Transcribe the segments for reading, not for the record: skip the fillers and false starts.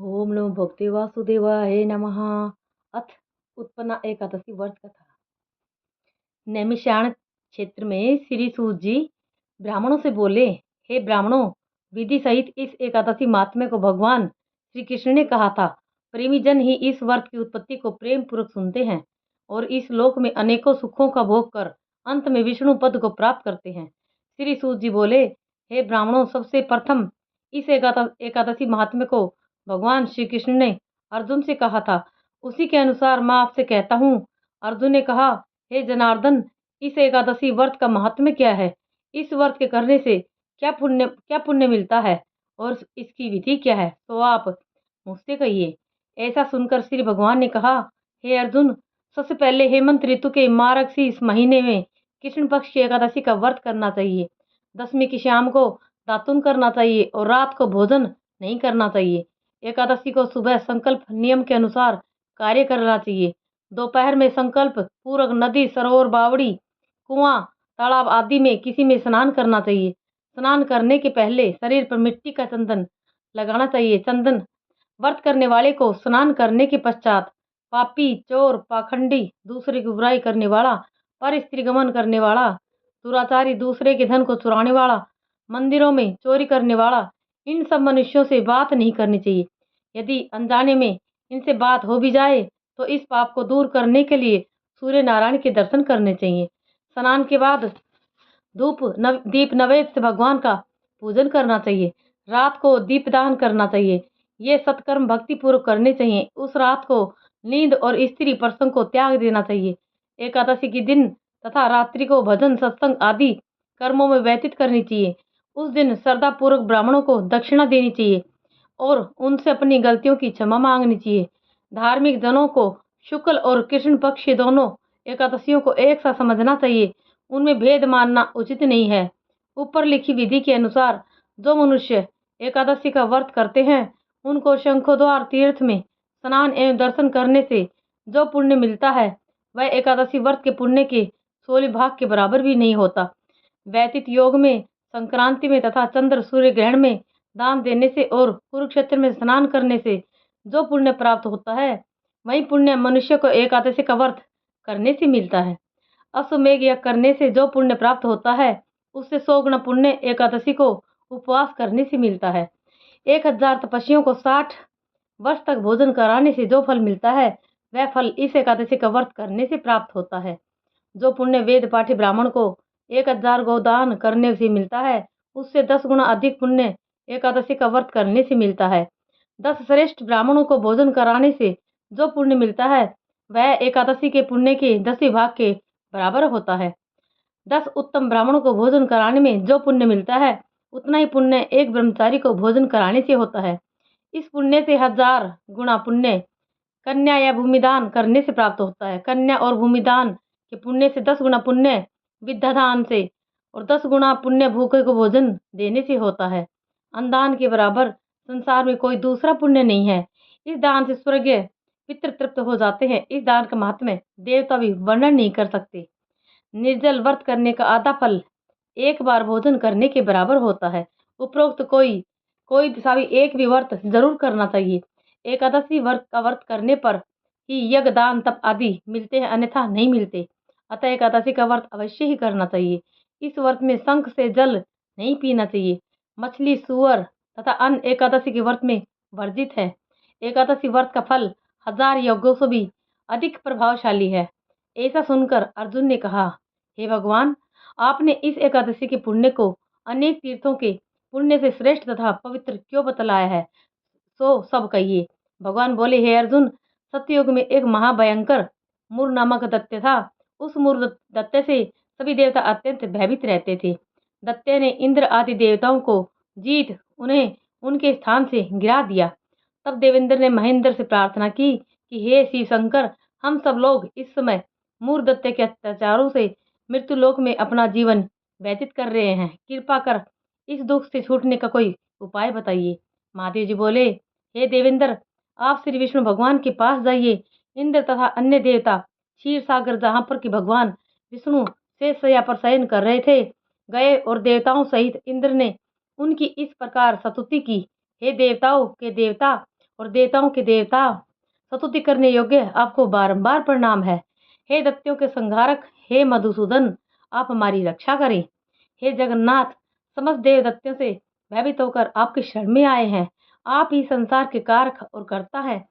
ओम नमो भगवते वासुदेवाय नमः। अथ उत्पन्ना एकादशी व्रत कथा। नैमिषारण्य क्षेत्र में श्री सूत जी ब्राह्मणों से बोले, हे ब्राह्मणों, विधि सहित इस एकादशी महात्म्य को भगवान श्री कृष्ण ने कहा था। प्रेमी जन ही इस व्रत की उत्पत्ति को प्रेम पूर्वक सुनते हैं और इस लोक में अनेकों सुखों का भोग कर अंत में विष्णु पद को प्राप्त करते हैं। श्री सूत जी बोले, हे ब्राह्मणों, सबसे प्रथम इस एकादशी महात्म्य को भगवान श्री कृष्ण ने अर्जुन से कहा था। उसी के अनुसार मैं आपसे कहता हूँ। अर्जुन ने कहा, हे जनार्दन, इस एकादशी व्रत का महात्म्य क्या है? इस व्रत के करने से क्या पुण्य मिलता है और इसकी विधि क्या है? तो आप मुझसे कहिए। ऐसा सुनकर श्री भगवान ने कहा, हे अर्जुन, सबसे पहले हेमंत ऋतु के मार्गशीर्ष महीने में कृष्ण पक्ष की एकादशी का व्रत करना चाहिए। दशमी की शाम को दातुन करना चाहिए और रात को भोजन नहीं करना चाहिए। एकादशी को सुबह संकल्प नियम के अनुसार कार्य करना चाहिए। दोपहर में संकल्प पूर्वक नदी, सरोवर, बावड़ी, कुआं, तालाब आदि में किसी में स्नान करना चाहिए। स्नान करने के पहले शरीर पर मिट्टी का चंदन लगाना चाहिए। चंदन व्रत करने वाले को स्नान करने के पश्चात पापी, चोर, पाखंडी, दूसरे की बुराई करने वाला, पर स्त्री गमन करने वाला, दुराचारी, दूसरे के धन को चुराने वाला, मंदिरों में चोरी करने वाला, इन सब मनुष्यों से बात नहीं करनी चाहिए। यदि अनजाने में इनसे बात हो भी जाए तो इस पाप को दूर करने के लिए सूर्य नारायण के दर्शन करने चाहिए। स्नान के बाद दीप नैवेद्य से भगवान का पूजन करना चाहिए। रात को दीपदान करना चाहिए। ये सत्कर्म भक्ति पूर्वक करने चाहिए। उस रात को नींद और स्त्री प्रसंग को त्याग देना चाहिए। एकादशी के दिन तथा रात्रि को भजन, सत्संग आदि कर्मों में व्यतीत करनी चाहिए। उस दिन श्रद्धा पूर्वक ब्राह्मणों को दक्षिणा देनी चाहिए और उनसे अपनी गलतियों की क्षमा मांगनी चाहिए। धार्मिक जनों को शुक्ल और कृष्ण पक्ष के दोनों एकादशियों को एक सा समझना चाहिए। उनमें भेद मानना उचित नहीं है। ऊपर लिखी विधि के अनुसार जो मनुष्य एकादशी का व्रत करते हैं उनको शंखोद्वार तीर्थ में स्नान एवं दर्शन करने से जो पुण्य मिलता है वह एकादशी व्रत के पुण्य के 16 भाग के बराबर भी नहीं होता। व्यतीत योग में, संक्रांति में तथा चंद्र सूर्य ग्रहण में दान देने से और कुरुक्षेत्र में स्नान करने से जो पुण्य प्राप्त होता है वही पुण्य मनुष्य को एकादशी का व्रत करने से मिलता है। अश्वमेघ यज्ञ करने से जो पुण्य प्राप्त होता है उससे 100 गुना पुण्य एकादशी को उपवास करने से मिलता है। 1000 तपस्वियों को 60 वर्ष तक भोजन कराने से जो फल मिलता है वह फल इस एकादशी का व्रत करने से प्राप्त होता है। जो पुण्य वेद पाठी ब्राह्मण को 1000 गोदान करने से मिलता है उससे 10 गुना अधिक पुण्य एकादशी का व्रत करने से मिलता है। 10 श्रेष्ठ ब्राह्मणों को भोजन कराने से जो पुण्य मिलता है वह एकादशी के पुण्य के 10वें भाग के बराबर होता है। 10 उत्तम ब्राह्मणों को भोजन कराने में जो पुण्य मिलता है उतना ही पुण्य एक ब्रह्मचारी को भोजन कराने से होता है। इस पुण्य से 1000 गुना पुण्य कन्या या भूमिदान करने से प्राप्त होता है। कन्या और भूमिदान के पुण्य से 10 गुना पुण्य विद्यादान से और 10 गुना पुण्य भूखे को भोजन देने से होता है। अन्नदान के बराबर संसार में कोई दूसरा पुण्य नहीं है। इस दान से स्वर्गीय पितृ तृप्त हो जाते हैं। इस दान का महात्म्य देवता भी वर्णन नहीं कर सकते। निर्जल व्रत करने का आधा फल एक बार भोजन करने के बराबर होता है। उपरोक्त कोई सा भी एक भी व्रत जरूर करना चाहिए। एकादशी व्रत का व्रत करने पर ही यज्ञ, दान, तप आदि मिलते हैं, अन्यथा नहीं मिलते। अतः एकादशी का व्रत अवश्य ही करना चाहिए। इस व्रत में शंख से जल नहीं पीना चाहिए। मछली, सूअर तथा अन्न एकादशी के व्रत में वर्जित है। एकादशी व्रत का फल 1000 यज्ञों से भी अधिक प्रभावशाली है। ऐसा सुनकर अर्जुन ने कहा, हे भगवान, आपने इस एकादशी के पुण्य को अनेक तीर्थों के पुण्य से श्रेष्ठ तथा पवित्र क्यों बतलाया है, सो सब कहिए। भगवान बोले, हे अर्जुन, सत्ययुग में एक महाभयंकर मुर नामक दैत्य था। उस मुर दैत्य से सभी देवता अत्यंत भयभीत रहते थे। दैत्य ने इंद्र आदि देवताओं को जीत उन्हें उनके स्थान से गिरा दिया। तब देवेंद्र ने महेंद्र से प्रार्थना की कि हे शिव शंकर, हम सब लोग इस समय मूर दैत्य के अत्याचारों से मृत्यु लोक में अपना जीवन व्यतीत कर रहे हैं। कृपा कर इस दुख से छूटने का कोई उपाय बताइए। महादेव जी बोले, हे देवेंद्र, आप श्री विष्णु भगवान के पास जाइए। इंद्र तथा अन्य देवता क्षीर सागर, जहाँ पर कि भगवान विष्णु शेषशय्या पर शयन कर रहे थे, गए और देवताओं सहित इंद्र ने उनकी इस प्रकार स्तुति की, हे देवताओं के देवता और देवताओं के देवता स्तुति करने योग्य आपको बारंबार प्रणाम है। हे दैत्यों के संहारक, हे मधुसूदन, आप हमारी रक्षा करें। हे जगन्नाथ, समस्त देव दैत्यों से भयभीत होकर आपकी शरण में आए हैं। आप ही संसार के कारक और कर्ता हैं,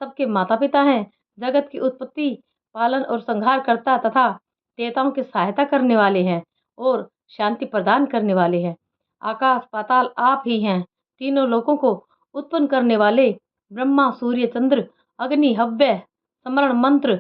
सबके माता पिता हैं, जगत की उत्पत्ति, पालन और संहार करता तथा देवताओं की सहायता करने वाले हैं और शांति प्रदान करने वाले हैं। आकाश पाताल आप ही हैं, तीनों लोकों को उत्पन्न करने वाले ब्रह्मा, सूर्य, चंद्र, अग्नि, हव्य, स्मरण मंत्र,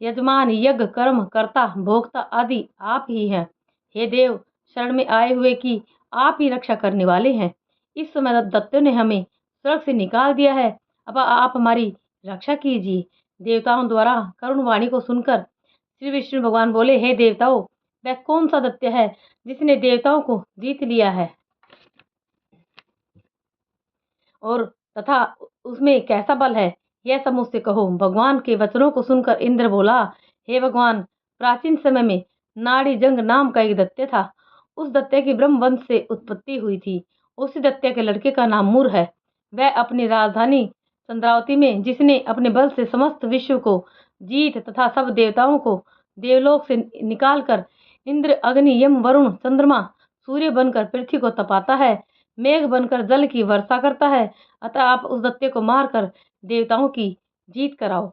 यजमान, यज्ञ, कर्म, कर्ता, भोक्ता आदि आप ही हैं। हे देव, शरण में आए हुए की आप ही रक्षा करने वाले हैं। इस समय दैत्यों ने हमें स्वर्ग से निकाल दिया है, अब आप हमारी रक्षा कीजिए। देवताओं द्वारा करुण वाणी को सुनकर श्री विष्णु भगवान बोले, हे देवताओं, वह कौन सा दैत्य है जिसने देवताओं को जीत लिया है और तथा उसमें कैसा बल है, यह सब मुझसे कहो। भगवान के वचनों को सुनकर इंद्र बोला, हे भगवान, प्राचीन समय में नाड़ी जंग नाम का एक दैत्य था। उस दैत्य की ब्रह्म वंश से उत्पत्ति हुई थी। उसी दैत्य के लड़के का नाम मुर है। वह अपनी राजधानी चंद्रावती में, जिसने अपने बल से समस्त विश्व को जीत तथा सब देवताओं को देवलोक से निकालकर इंद्र, अग्नि, यम, वरुण, चंद्रमा, सूर्य बनकर पृथ्वी को तपाता है, मेघ बनकर जल की वर्षा करता है, अतः आप उस दैत्य को मारकर देवताओं की जीत कराओ।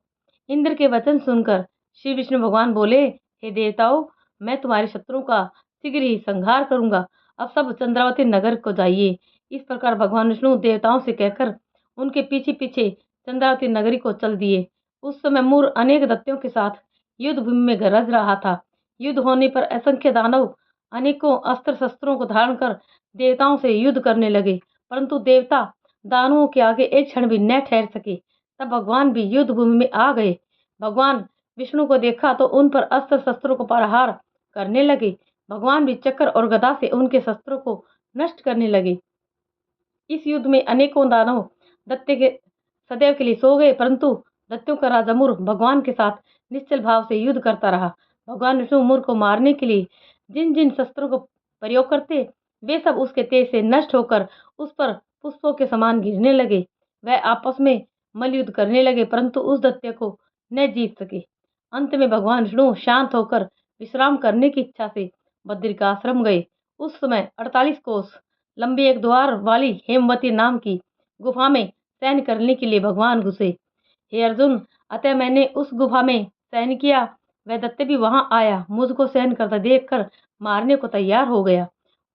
इंद्र के वचन सुनकर श्री विष्णु भगवान बोले, हे देवताओं, मैं तुम्हारे शत्रुओं का शीघ्र ही संहार करूंगा। अब सब चंद्रावती नगर को जाइए। इस प्रकार भगवान विष्णु देवताओं से कहकर उनके पीछे पीछे चंद्रावती नगरी को चल दिए। उस समय मूर अनेक दैत्यों के साथ युद्ध भूमि में गरज रहा था। युद्ध होने पर असंख्य दानव अनेकों अस्त्र शस्त्रों को धारण कर देवताओं से युद्ध करने लगे, परंतु देवता दानवों के आगे एक क्षण भी न ठहर सके। तब भगवान भी युद्ध भूमि में आ गए। भगवान विष्णु को देखा तो उन पर अस्त्र शस्त्रों को प्रहार करने लगे। भगवान भी चक्र और गदा से उनके शस्त्रों को नष्ट करने लगे। इस युद्ध में अनेकों दानव दैत्य के सदैव के लिए सो गए, परंतु दैत्यों का राजा मुर भगवान के साथ निश्चल भाव से युद्ध करता रहा। भगवान विष्णु मुर को मारने के लिए जिन जिन शस्त्रों को प्रयोग करते, वे सब उसके तेज से नष्ट होकर उस पर पुष्पों के समान गिरने लगे। वह आपस में मल्लयुद्ध करने लगे, परंतु उस दैत्य को न जीत सके। अंत में भगवान विष्णु शांत होकर विश्राम करने की इच्छा से बद्रिकाश्रम गए। उस समय 48 कोस लंबी एक द्वार वाली हेमवती नाम की गुफा में शयन करने के लिए भगवान घुसे। हे अर्जुन, अतः मैंने उस गुफा में शयन किया। वह दैत्य भी वहां आया, मुझको शयन करता देखकर मारने को तैयार हो गया।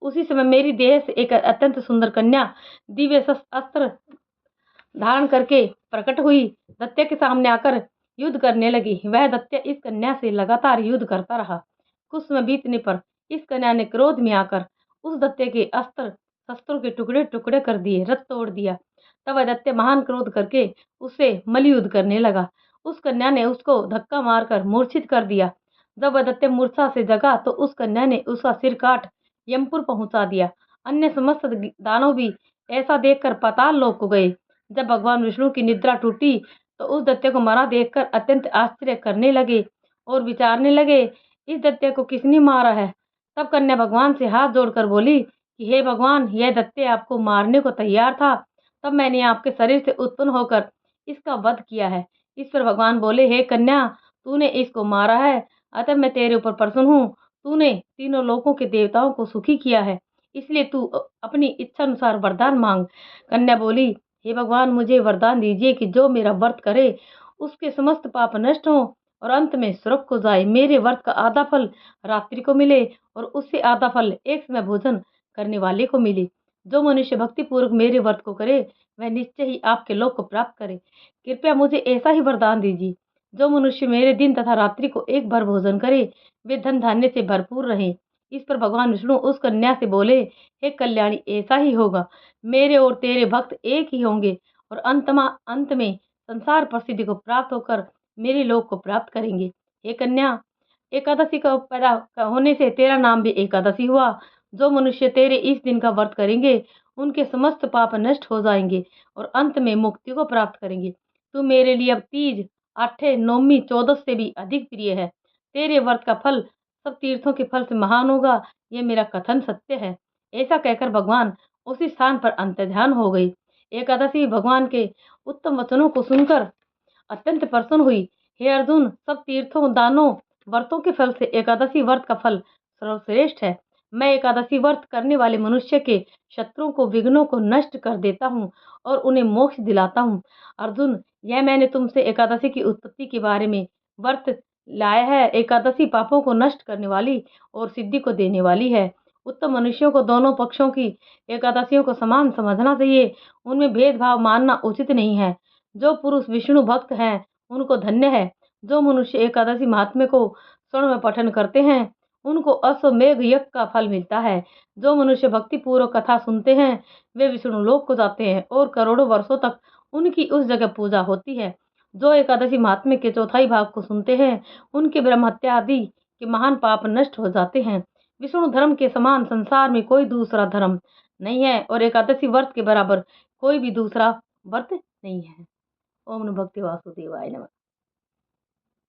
उसी समय मेरी देह से एक अत्यंत सुंदर कन्या दिव्य अस्त्र धारण करके प्रकट हुई, दैत्य के सामने आकर युद्ध करने लगी। वह दैत्य इस कन्या से लगातार युद्ध करता रहा। कुछ समय बीतने पर इस कन्या ने क्रोध में आकर उस दैत्य के अस्त्र शस्त्रों के टुकड़े टुकड़े कर दिए, रथ तोड़ दिया। तब वह दैत्य महान क्रोध करके उससे मल्लयुद्ध करने लगा। उस कन्या ने उसको धक्का मारकर मूर्छित कर दिया। जब वह दैत्य मूर्छा से जगा तो उस कन्या ने उसका सिर काट यमपुर पहुंचा दिया। अन्य समस्त दानव भी ऐसा देखकर पाताल लोक को गए। जब भगवान विष्णु की निद्रा टूटी तो उस दैत्य को मरा देखकर अत्यंत आश्चर्य करने लगे और विचारने लगे, इस दैत्य को किसने मारा है। तब कन्या भगवान से हाथ जोड़कर बोली कि हे भगवान, यह दैत्य आपको मारने को तैयार था, तब मैंने आपके शरीर से उत्पन्न होकर इसका वध किया है। इस पर भगवान बोले, हे कन्या, तूने इसको मारा है, अतः मैं तेरे ऊपर प्रसन्न हूँ। तूने तीनों लोकों के देवताओं को सुखी किया है, इसलिए तू अपनी इच्छा अनुसार वरदान मांग। कन्या बोली, हे भगवान, मुझे वरदान दीजिए कि जो मेरा व्रत करे उसके समस्त पाप नष्ट हों और अंत में स्वर्ग को जाए। मेरे व्रत का आधा फल रात्रि को मिले और उससे आधा फल एक समय भोजन करने वाले को मिले। जो मनुष्य भक्ति पूर्वक मेरे व्रत को करे वह निश्चय ही आपके लोक को प्राप्त करे। कृपया मुझे ऐसा ही वरदान दीजिए। जो मनुष्य मेरे दिन तथा रात्रि को एक बार भोजन करे वे धन धान्य से भरपूर रहे। इस पर भगवान विष्णु उस कन्या से बोले, हे कल्याणी, ऐसा ही होगा। मेरे और तेरे भक्त एक ही होंगे और अंत में संसार प्रसिद्धि को प्राप्त होकर मेरे लोक को प्राप्त करेंगे। हे कन्या, एकादशी का पैदा होने से तेरा नाम भी एकादशी हुआ। जो मनुष्य तेरे इस दिन का व्रत करेंगे उनके समस्त पाप नष्ट हो जाएंगे और अंत में मुक्ति को प्राप्त करेंगे। तू मेरे लिए अब तीज, आठे, नौमी, चौदस से भी अधिक प्रिय है। तेरे व्रत का फल सब तीर्थों के फल से महान होगा, ये मेरा कथन सत्य है। ऐसा कहकर भगवान उसी स्थान पर अंतर्ध्यान हो गए। एकादशी भगवान के उत्तम वचनों को सुनकर अत्यंत प्रसन्न हुई। हे अर्जुन, सब तीर्थों, दानों, व्रतों के फल से एकादशी व्रत का फल सर्वश्रेष्ठ है। मैं एकादशी व्रत करने वाले मनुष्य के शत्रुओं को, विघ्नों को नष्ट कर देता हूँ और उन्हें मोक्ष दिलाता हूँ। अर्जुन, यह मैंने तुमसे एकादशी की उत्पत्ति के बारे में व्रत लाया है। एकादशी पापों को नष्ट करने वाली और सिद्धि को देने वाली है। उत्तम मनुष्यों को दोनों पक्षों की एकादशियों को समान समझना चाहिए। उनमें भेदभाव मानना उचित नहीं है। जो पुरुष विष्णु भक्त हैं उनको धन्य है। जो मनुष्य एकादशी महात्म्य को स्वर्ण में पठन करते हैं उनको अश्वमेघ यज्ञ का फल मिलता है। जो मनुष्य भक्ति पूर्वक कथा सुनते हैं वे विष्णु लोक को जाते हैं और करोड़ों वर्षों तक उनकी उस जगह पूजा होती है। जो एकादशी महात्म्य के चौथाई भाग को सुनते हैं उनके ब्रह्म हत्या आदि के महान पाप नष्ट हो जाते हैं। विष्णु धर्म के समान संसार में कोई दूसरा धर्म नहीं है और एकादशी व्रत के बराबर कोई भी दूसरा व्रत नहीं है। ओम नमो भगवते वासुदेवाय नमः।